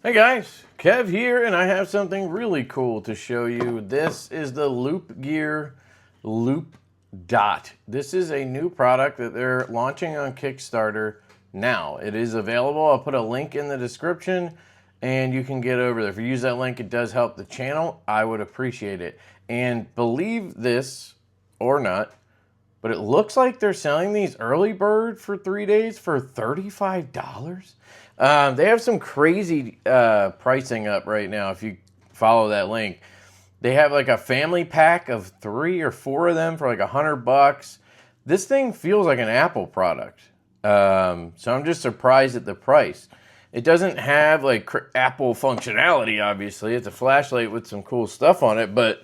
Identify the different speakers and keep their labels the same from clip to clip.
Speaker 1: Hey guys, Kev here, and I have something really cool to show you. This is the LoopGear LoopDot. This is a new product that they're launching on Kickstarter now. It is available. I'll put a link in the description and you can get over there. If you use that link, it does help the channel. I would appreciate it. And believe this or not, but it looks like they're selling these early bird for 3 days for $35. They have some crazy pricing up right now if you follow that link. They have like a family pack of 3 or 4 of them for like $100. This thing feels like an Apple product. So I'm just surprised at the price. It doesn't have like Apple functionality, obviously. It's a flashlight with some cool stuff on it, but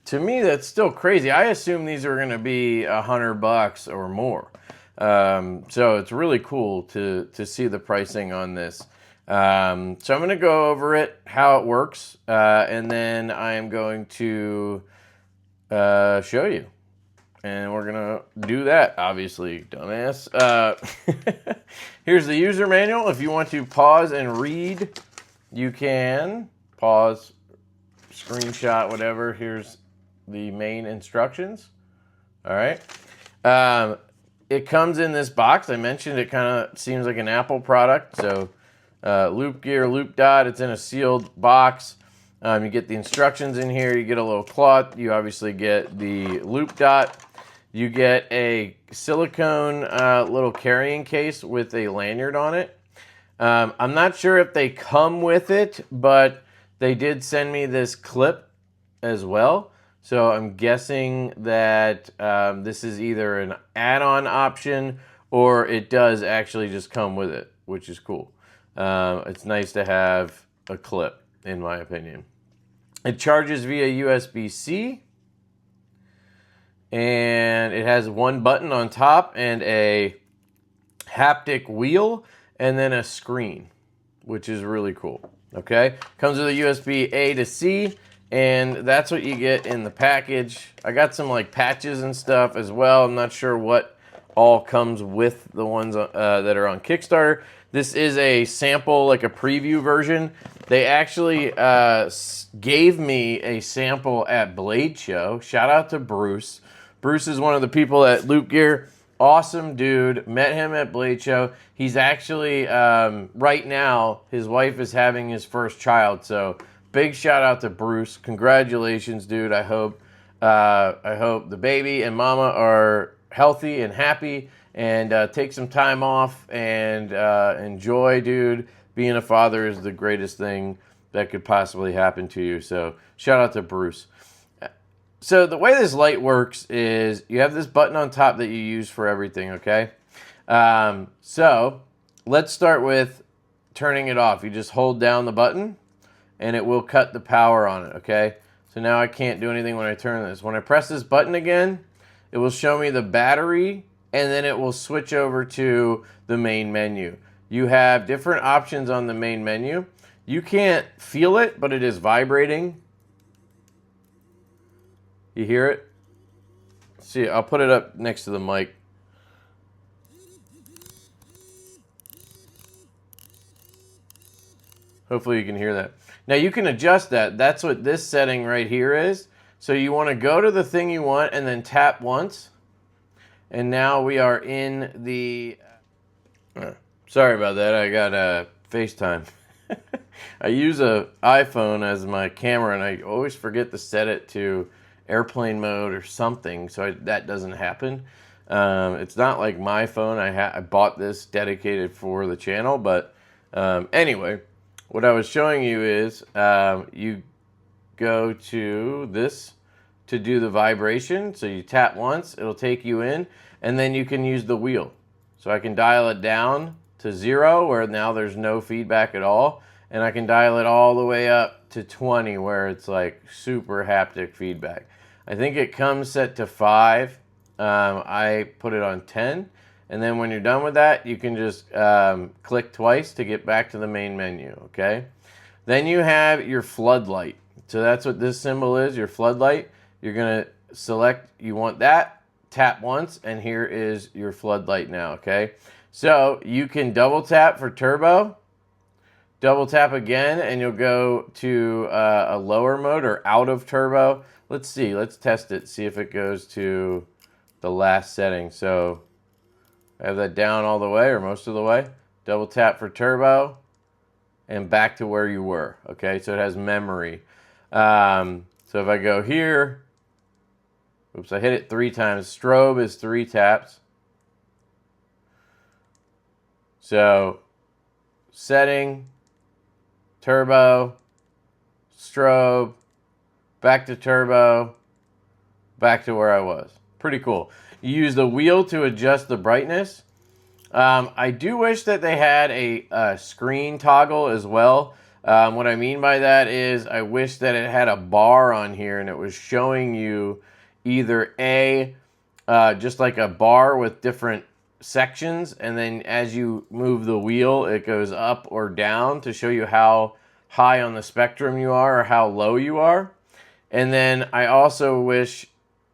Speaker 1: to me, that's still crazy. I assume these are going to be $100 or more. So it's really cool to see the pricing on this. So I'm going to go over it, how it works, and then I am going to show you. And we're going to do that, obviously, dumbass. Here's the user manual. If you want to pause and read, you can. Pause, screenshot, whatever. Here's the main instructions. All right. It comes in this box. I mentioned it kind of seems like an Apple product. So LoopGear, LoopDot, it's in a sealed box. You get the instructions in here. You get a little cloth. You obviously get the LoopDot. You get a silicone little carrying case with a lanyard on it. I'm not sure if they come with it, but they did send me this clip as well. So I'm guessing that this is either an add-on option or it does actually just come with it, which is cool. It's nice to have a clip, in my opinion. It charges via USB-C, and it has one button on top and a haptic wheel and then a screen, which is really cool. Okay, comes with a USB A to C. And that's what you get in the package. I got some like patches and stuff as well. I'm not sure what all comes with the ones that are on Kickstarter. This is a sample, like a preview version. They actually gave me a sample at Blade Show. Shout out to Bruce. Bruce is one of the people at LoopGear. Awesome dude. Met him at Blade Show. He's actually, right now, his wife is having his first child. So big shout out to Bruce. Congratulations, dude. I hope the baby and mama are healthy and happy, and take some time off and enjoy, dude. Being a father is the greatest thing that could possibly happen to you. So shout out to Bruce. So the way this light works is you have this button on top that you use for everything, okay? So let's start with turning it off. You just hold down the button and it will cut the power on it, okay? So now I can't do anything when I turn this. When I press this button again, it will show me the battery, and then it will switch over to the main menu. You have different options on the main menu. You can't feel it, but it is vibrating. You hear it? See, I'll put it up next to the mic. Hopefully you can hear that. Now you can adjust that. That's what this setting right here is. So you want to go to the thing you want and then tap once. And now we are in the... sorry about that. I got FaceTime. I use an iPhone as my camera, and I always forget to set it to airplane mode or something, so that doesn't happen. It's not like my phone. I bought this dedicated for the channel, but anyway, what I was showing you is you go to this to do the vibration. So you tap once, it'll take you in, and then you can use the wheel. So I can dial it down to 0, where now there's no feedback at all, and I can dial it all the way up to 20, where it's like super haptic feedback. I think it comes set to 5. I put it on 10. And then when you're done with that, you can just click twice to get back to the main menu, okay? Then you have your floodlight. So that's what this symbol is, your floodlight. You're going to select, you want that, tap once, and here is your floodlight now, okay? So you can double tap for turbo, Double tap again and you'll go to a lower mode or out of turbo. Let's see, let's test it, see if it goes to the last setting. So I have that down all the way or most of the way. Double tap for turbo and back to where you were. Okay, so it has memory. So if I go here, oops, I hit it 3 times. Strobe is 3 taps. So setting, turbo, strobe, back to turbo, back to where I was. Pretty cool. You use the wheel to adjust the brightness. I do wish that they had a screen toggle as well. What I mean by that is I wish that it had a bar on here and it was showing you either just like a bar with different sections, and then as you move the wheel it goes up or down to show you how high on the spectrum you are or how low you are. And then I also wish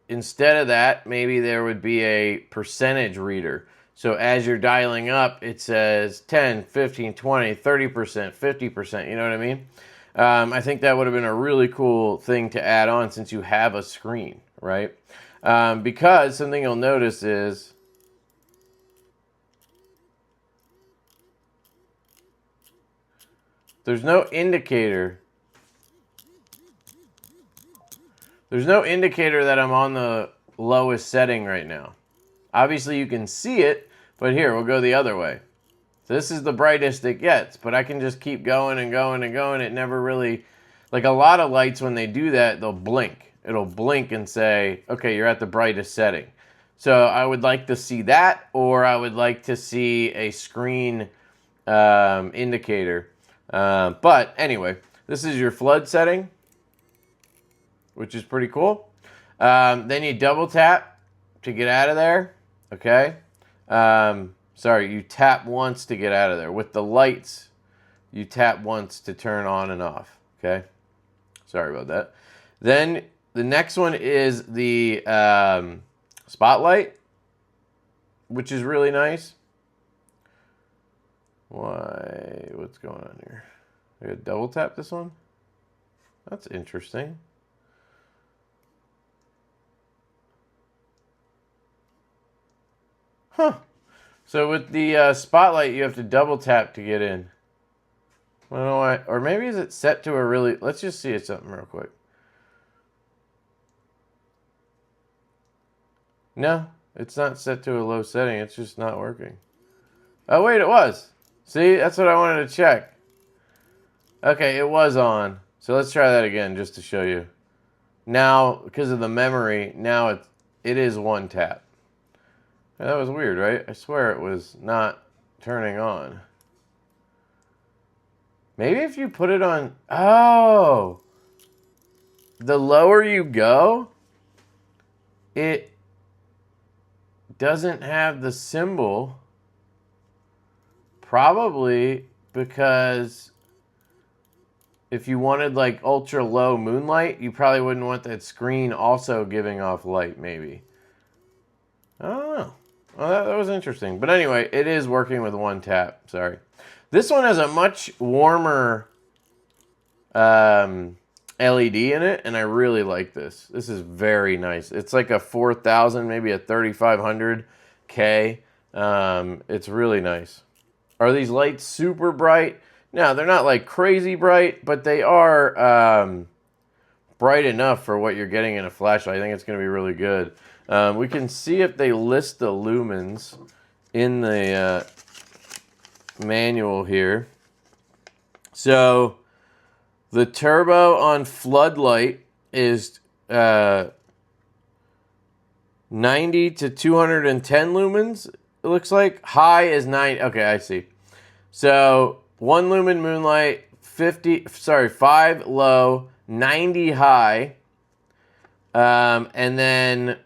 Speaker 1: instead of that maybe there would be a percentage reader. So as you're dialing up, it says 10, 15, 20, 30%, 50%, you know what I mean? I think that would have been a really cool thing to add on since you have a screen, right? Because something you'll notice is there's no indicator. There's no indicator that I'm on the lowest setting right now. Obviously you can see it, but here, we'll go the other way. So this is the brightest it gets, but I can just keep going and going and going. It never really, like a lot of lights when they do that, they'll blink. It'll blink and say, okay, you're at the brightest setting. So I would like to see that, or I would like to see a screen indicator. But anyway, this is your flood setting, which is pretty cool. Then you double tap to get out of there, okay? Sorry, you tap once to get out of there. With the lights, you tap once to turn on and off, okay? Sorry about that. Then the next one is the spotlight, which is really nice. What's going on here? I gotta double tap this one? That's interesting. Huh. So with the spotlight, you have to double tap to get in. I don't know why. Or maybe is it set to a really... Let's just see something real quick. No, it's not set to a low setting. It's just not working. Oh, wait, it was. See, that's what I wanted to check. Okay, it was on. So let's try that again just to show you. Now, because of the memory, now it is 1 tap. That was weird, right? I swear it was not turning on. Maybe if you put it on... Oh! The lower you go, it doesn't have the symbol. Probably because if you wanted like ultra low moonlight, you probably wouldn't want that screen also giving off light, maybe. I don't know. Well, that was interesting. But anyway, it is working with 1 tap. Sorry. This one has a much warmer LED in it, and I really like this. This is very nice. It's like a 4000, maybe a 3500K. It's really nice. Are these lights super bright? No, they're not like crazy bright, but they are bright enough for what you're getting in a flashlight. I think it's going to be really good. We can see if they list the lumens in the manual here. So the turbo on floodlight is 90 to 210 lumens, it looks like. High is 9. Okay, I see. So 1 lumen moonlight, 5 low, 90 high, and then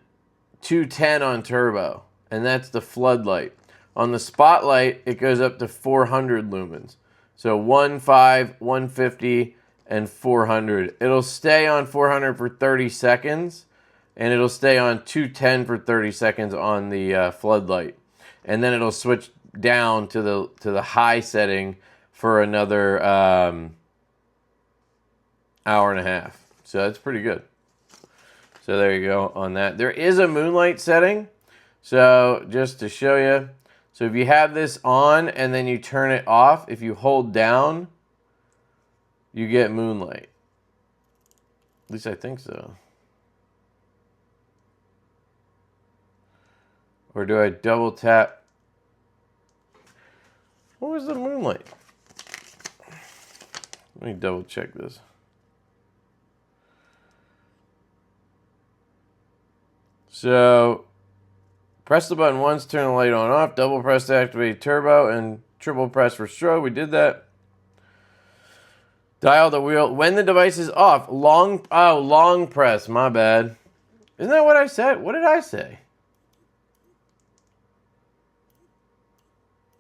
Speaker 1: 210 on turbo, and that's the floodlight. On the spotlight, it goes up to 400 lumens. So 1.5, 150, and 400. It'll stay on 400 for 30 seconds, and it'll stay on 210 for 30 seconds on the floodlight. And then it'll switch down to the high setting for another hour and a half. So that's pretty good. So there you go on that. There is a moonlight setting. So just to show you. So if you have this on and then you turn it off, if you hold down, you get moonlight. At least I think so. Or do I double tap? What was the moonlight? Let me double check this. So, press the button once, turn the light on off, double press to activate turbo, and triple press for strobe. We did that. Dial the wheel when the device is off. Long press, my bad. Isn't that what I said? What did I say?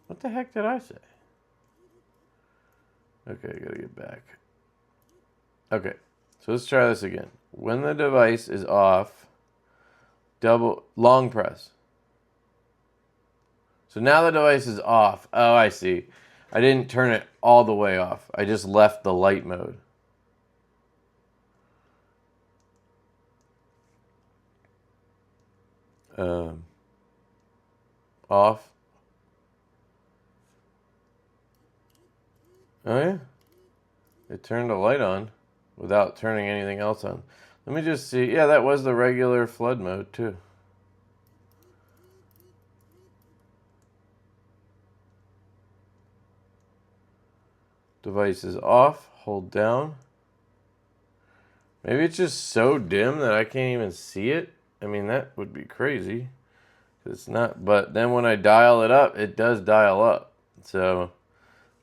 Speaker 1: What the heck did I say? Okay, I gotta get back. Okay, so let's try this again. When the device is off, long press. So now the device is off. Oh, I see. I didn't turn it all the way off. I just left the light mode. Off. Oh yeah. It turned the light on without turning anything else on. Let me just see. Yeah, that was the regular flood mode too. Device is off. Hold down. Maybe it's just so dim that I can't even see it. I mean, that would be crazy. It's not. But then when I dial it up, it does dial up. So,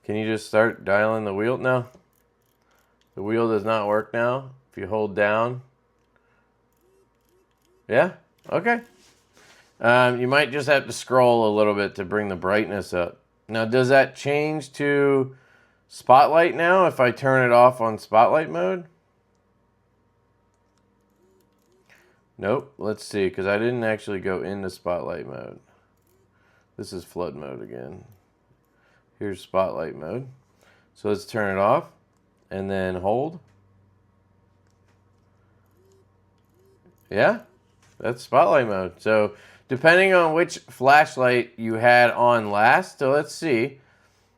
Speaker 1: can you just start dialing the wheel? No. The wheel does not work now. If you hold down. Yeah? Okay. You might just have to scroll a little bit to bring the brightness up. Now, does that change to spotlight now if I turn it off on spotlight mode? Nope. Let's see, because I didn't actually go into spotlight mode. This is flood mode again. Here's spotlight mode. So let's turn it off and then hold. Yeah, that's spotlight mode. So depending on which flashlight you had on last, so let's see.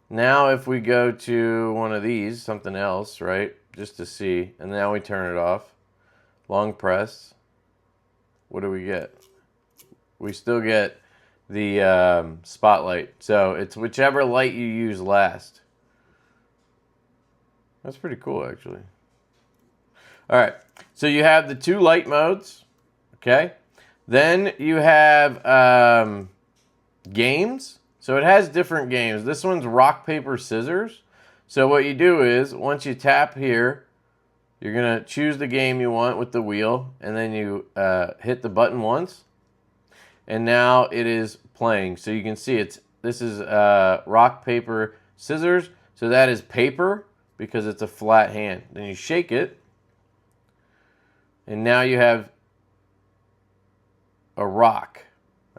Speaker 1: Now if we go to one of these, something else, right, just to see, and now we turn it off, long press, what do we get? We still get the spotlight. So it's whichever light you use last. That's pretty cool, actually. All right, so you have the two light modes, okay? Then you have games. So it has different games. This one's rock, paper, scissors. So what you do is, once you tap here, you're going to choose the game you want with the wheel, and then you hit the button once. And now it is playing. So you can see this is rock, paper, scissors. So that is paper because it's a flat hand. Then you shake it. And now you have a rock.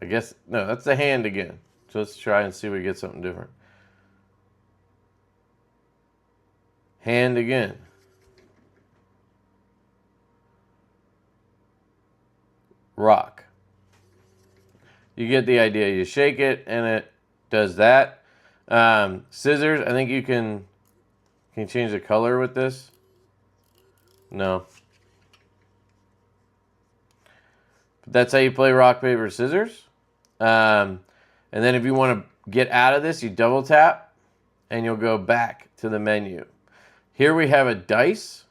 Speaker 1: I guess, no, that's the hand again. So let's try and see if we get something different. Hand again. Rock. You get the idea. You shake it and it does that. Scissors, I think you can change the color with this. No. But that's how you play rock, paper, scissors. And then if you want to get out of this, you double tap and you'll go back to the menu. Here we have a dice.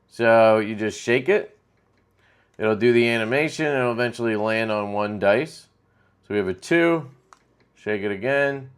Speaker 1: So you just shake it. It'll do the animation and it'll eventually land on one dice. So we have a 2. Shake it again.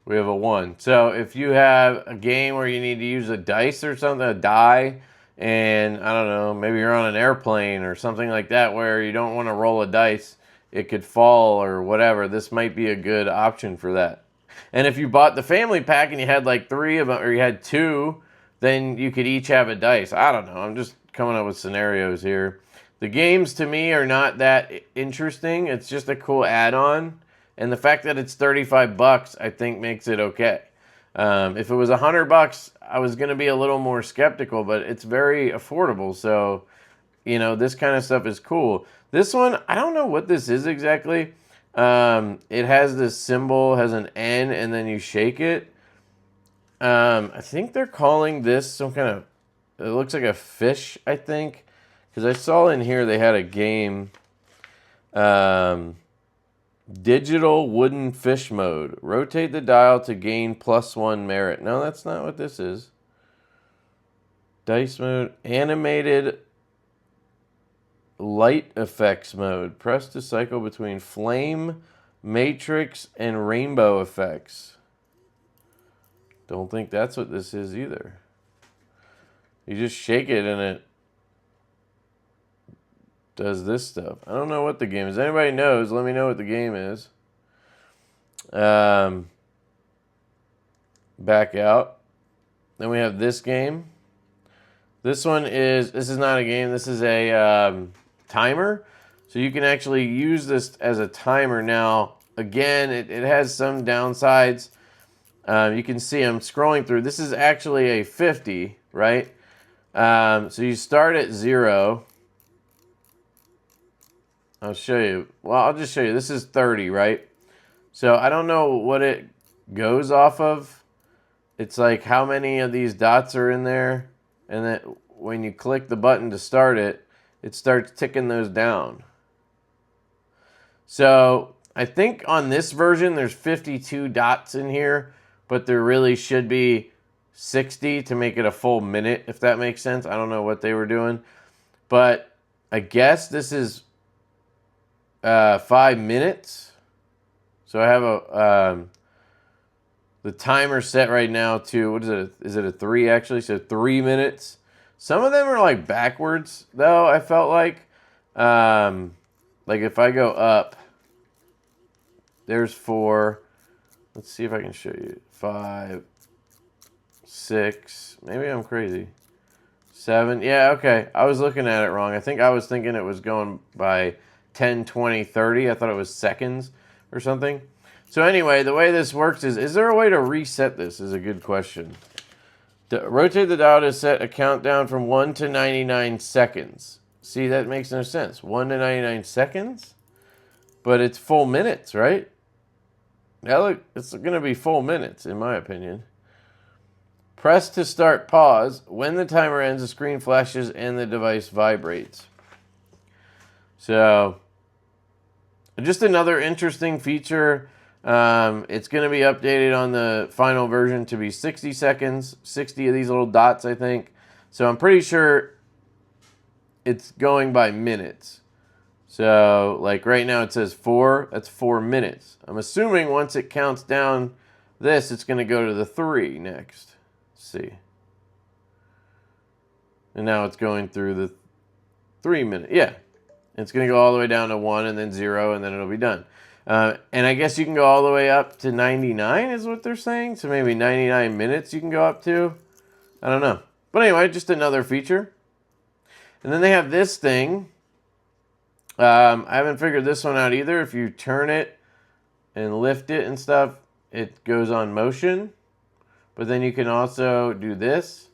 Speaker 1: We have a 1. So if you have a game where you need to use a dice or something, a die, and I don't know, maybe you're on an airplane or something like that where you don't want to roll a dice, it could fall or whatever, this might be a good option for that. And if you bought the family pack and you had like 3 of them, or you had 2, then you could each have a dice. I don't know, I'm just coming up with scenarios here. The games to me are not that interesting. It's just a cool add-on And the fact that it's 35 bucks, I think makes it okay. If it was $100, I was going to be a little more skeptical, but it's very affordable. So, you know, this kind of stuff is cool. This one, I don't know what this is exactly. It has this symbol, has an N, and then you shake it. I think they're calling this some kind of, it looks like a fish, I think. Because I saw in here they had a game, digital wooden fish mode. Rotate the dial to gain +1 merit. No, that's not what this is. Dice mode, animated light effects mode. Press to cycle between flame, matrix, and rainbow effects. Don't think that's what this is either. You just shake it and it does this stuff. I don't know what the game is. Anybody knows, let me know what the game is. Back out. Then we have this game. This is not a game. This is a timer. So you can actually use this as a timer. Now, again, it has some downsides. You can see I'm scrolling through. This is actually a 50, right? So you start at 0. I'll show you. Well, I'll just show you. This is 30, right? So I don't know what it goes off of. It's like how many of these dots are in there. And then when you click the button to start it, it starts ticking those down. So I think on this version, there's 52 dots in here, but there really should be 60 to make it a full minute, if that makes sense. I don't know what they were doing. But I guess this is 5 minutes. So I have the timer set right now to, what is it? Is it a 3 actually? So 3 minutes. Some of them are like backwards though, I felt like. Like if I go up, there's 4. Let's see if I can show you. 5, 6, maybe I'm crazy. 7, yeah, okay. I was looking at it wrong. I think I was thinking it was going by 10, 20, 30. I thought it was seconds or something. So anyway, the way this works is there a way to reset this is a good question. Rotate the dial to set a countdown from 1 to 99 seconds. See, that makes no sense. 1 to 99 seconds? But it's full minutes, right? Now look, it's going to be full minutes, in my opinion. Press to start pause. When the timer ends, the screen flashes and the device vibrates. So, just another interesting feature. It's going to be updated on the final version to be 60 seconds. 60 of these little dots, I think. So I'm pretty sure it's going by minutes. So, like right now it says 4. That's 4 minutes. I'm assuming once it counts down this, it's going to go to the 3 next. Let's see. And now it's going through the 3 minutes. Yeah. It's going to go all the way down to 1 and then 0 and then it'll be done. And I guess you can go all the way up to 99 is what they're saying. So maybe 99 minutes you can go up to. I don't know. But anyway, just another feature. And then they have this thing. I haven't figured this one out either. If you turn it and lift it and stuff, it goes on motion. But then you can also do this.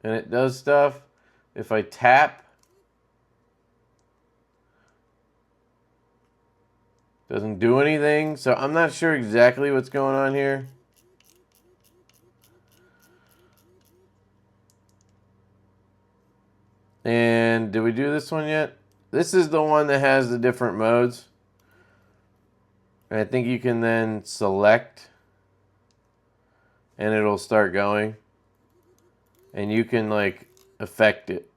Speaker 1: And it does stuff. If I tap, doesn't do anything. So I'm not sure exactly what's going on here. And did we do this one yet? This is the one that has the different modes. And I think you can then select and it'll start going. And you can like affect it.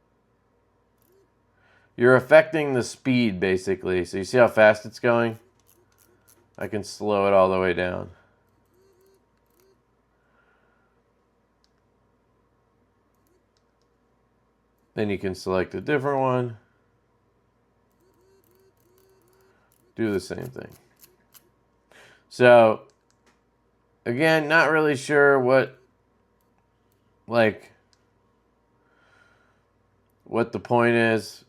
Speaker 1: You're affecting the speed basically. So you see how fast it's going? I can slow it all the way down. Then you can select a different one. Do the same thing. So, again, not really sure what the point is.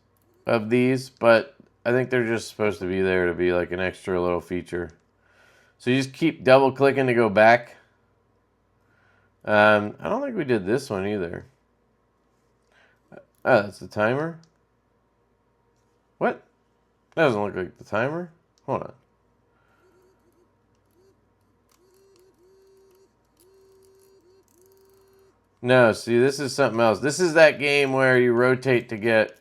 Speaker 1: of these, but I think they're just supposed to be there to be like an extra little feature. So you just keep double clicking to go back. I don't think we did this one either. Oh, that's the timer. What? That doesn't look like the timer. Hold on. No, see, this is something else. This is that game where you rotate to get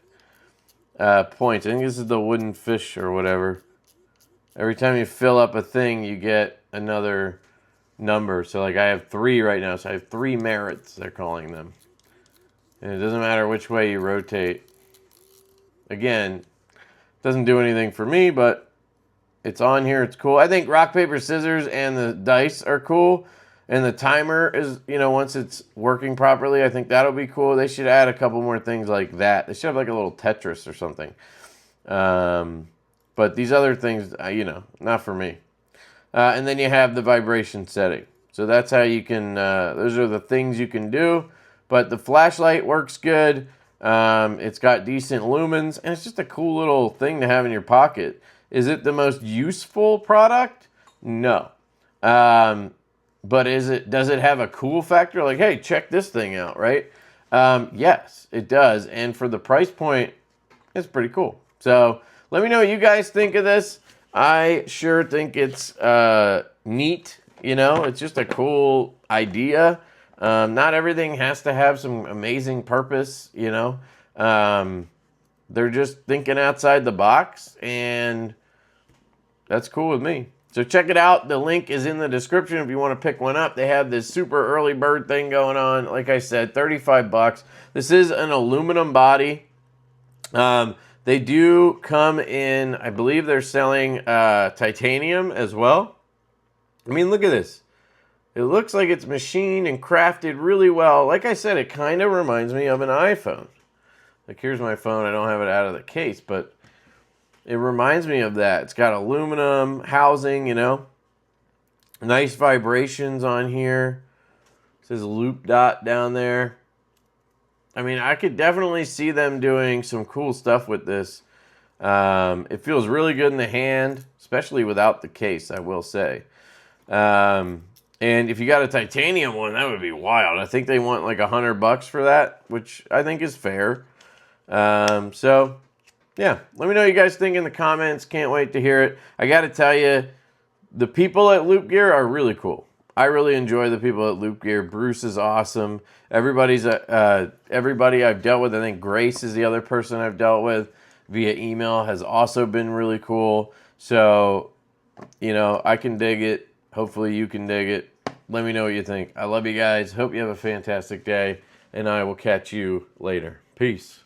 Speaker 1: points. I think this is the wooden fish or whatever. Every time you fill up a thing, you get another number. So, like, I have 3 right now. So I have 3 merits, they're calling them. And it doesn't matter which way you rotate. Again, doesn't do anything for me, but it's on here. It's cool. I think rock, paper, scissors and the dice are cool. And the timer is, you know, once it's working properly, I think that'll be cool. They should add a couple more things like that. They should have like a little Tetris or something. But these other things, you know, not for me. And then you have the vibration setting. So that's how you can, those are the things you can do. But the flashlight works good. It's got decent lumens. And it's just a cool little thing to have in your pocket. Is it the most useful product? No. But does it have a cool factor? Like, hey, check this thing out, right? Yes, it does. And for the price point, it's pretty cool. So let me know what you guys think of this. I sure think it's neat. You know, it's just a cool idea. Not everything has to have some amazing purpose, you know. They're just thinking outside the box, and that's cool with me. So check it out. The link is in the description if you want to pick one up. They have this super early bird thing going on. Like I said, 35 bucks. This is an aluminum body. They do come in, I believe they're selling titanium as well. I mean, look at this. It looks like it's machined and crafted really well. Like I said, it kind of reminds me of an iPhone. Like, here's my phone. I don't have it out of the case, but it reminds me of that. It's got aluminum housing, you know. Nice vibrations on here. It says LoopDot down there. I mean, I could definitely see them doing some cool stuff with this. It feels really good in the hand, especially without the case, I will say. And if you got a titanium one, that would be wild. I think they want like $100 for that, which I think is fair. So yeah, let me know what you guys think in the comments. Can't wait to hear it. I got to tell you, the people at LoopGear are really cool. I really enjoy the people at LoopGear. Bruce is awesome. Everybody I've dealt with, I think Grace is the other person I've dealt with via email, has also been really cool. So, you know, I can dig it. Hopefully you can dig it. Let me know what you think. I love you guys. Hope you have a fantastic day, and I will catch you later. Peace.